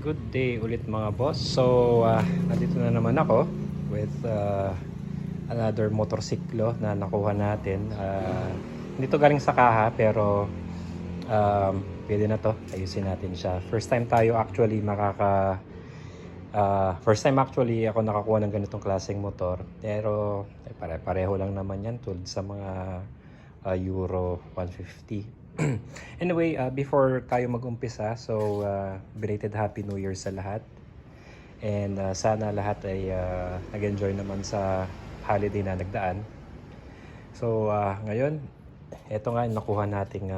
Good day ulit mga boss. So, nandito na naman ako with another motorsiklo na nakuha natin. Hindi to galing sa kaha pero pwede na to. Ayusin natin siya. First time actually ako nakakuha ng ganitong klaseng motor. Pero pare-pareho lang naman yan tulad sa mga Euro 150. Anyway, before tayo mag-umpisa, so belated Happy New Year sa lahat. And sana lahat ay nag-enjoy naman sa holiday na nagdaan. So ngayon, ito nga yung nakuha nating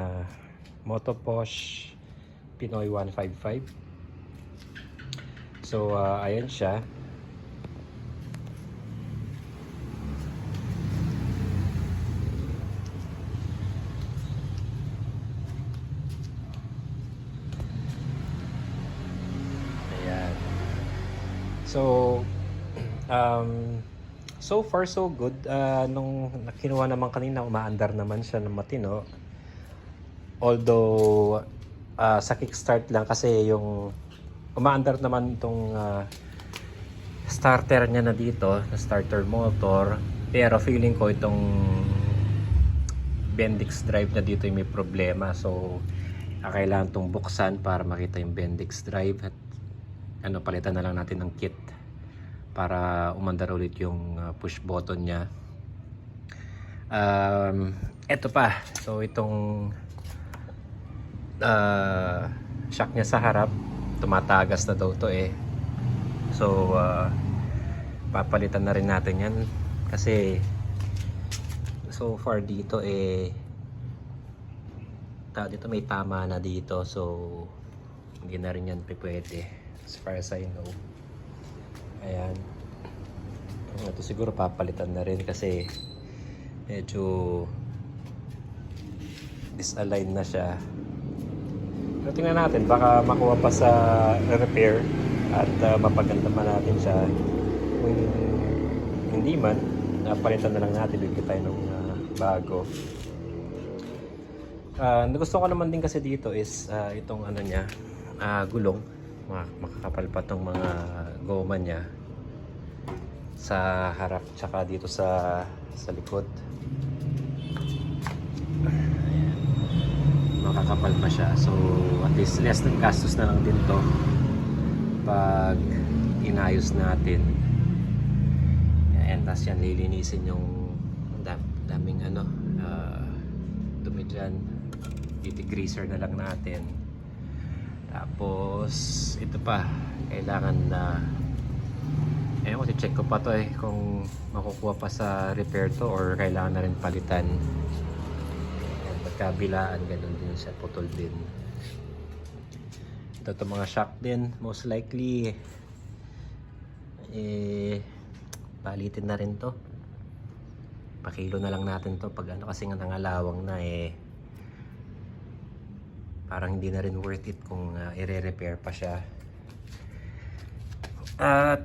Moto Posh Pinoy 155. So ayan siya. So, so far so good. Nung kinuha naman kanina, umaandar naman siya ng matino. Although, sa kickstart lang kasi yung umaandar naman itong starter niya na dito, na starter motor. Pero feeling ko itong Bendix drive na dito yung may problema. So, kailangan itong buksan para makita yung Bendix drive. At palitan na lang natin ng kit para umandar ulit yung push button niya. Ito pa, so itong shock niya sa harap, tumatagas na daw to so papalitan na rin natin yan kasi so far dito dito may tama na dito, so hindi na rin yan pwede as far as I know. Ayan. Ito siguro papalitan na rin kasi medyo disaligned na siya. Pero tingnan natin, baka makuha pa sa repair at mapaganda pa natin siya. Kung hindi man, napalitan na lang natin, bigyan tayo ng bago. Gusto ko naman din kasi dito is itong niya, gulong. Makakapal pa tong mga goma niya sa harap tsaka dito sa likod. Ayan. Makakapal pa siya, so at least less ng gastos na lang din to pag inayos natin. Ayan, tapos yan lilinisin yung daming dumi dyan. Greaser na lang natin. Tapos ito pa, kailangan na check ko pa to kung makukuha pa sa repair to or kailangan na rin palitan. Magkabilaan, ganun din siya, putol din. Ito mga shock din, most likely palitin na rin to. Pakilo na lang natin to pag kasi nga nangalawang na parang hindi na rin worth it kung i-repair pa siya. At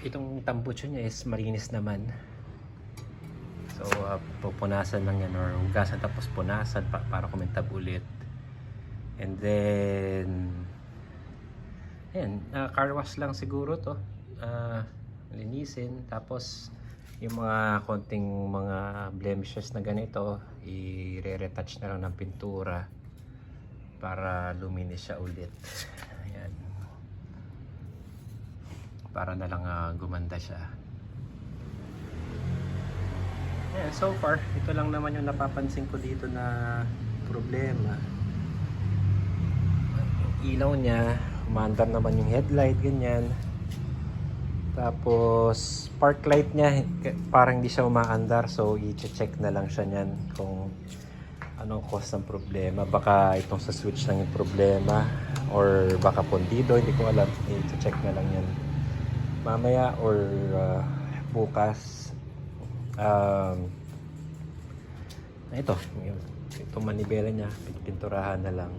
itong tambucho niya is malinis naman. So pupunasan lang yan or hugasan tapos punasan para kumintab ulit. And then ayan, car wash lang siguro to. Linisin tapos yung mga konting mga blemishes na ganito i-retouch na lang ng pintura para luminis siya ulit. Ayan. Para na lang gumanda siya. Ayan, so far ito lang naman yung napapansin ko dito na problema. Yung ilaw niya, umaandar naman yung headlight, ganyan. Tapos park light niya parang hindi siya umaandar, so i-check na lang siya niyan kung anong cause ng problema. Baka itong sa switch lang yung problema or baka pondido, hindi ko alam. I-check na lang yan mamaya or bukas. Itong manibela niya pinturahan na lang.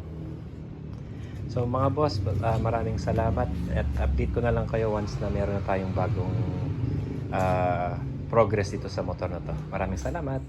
So mga boss, maraming salamat at update ko na lang kayo once na meron na tayong bagong progress dito sa motor na to. Maraming salamat.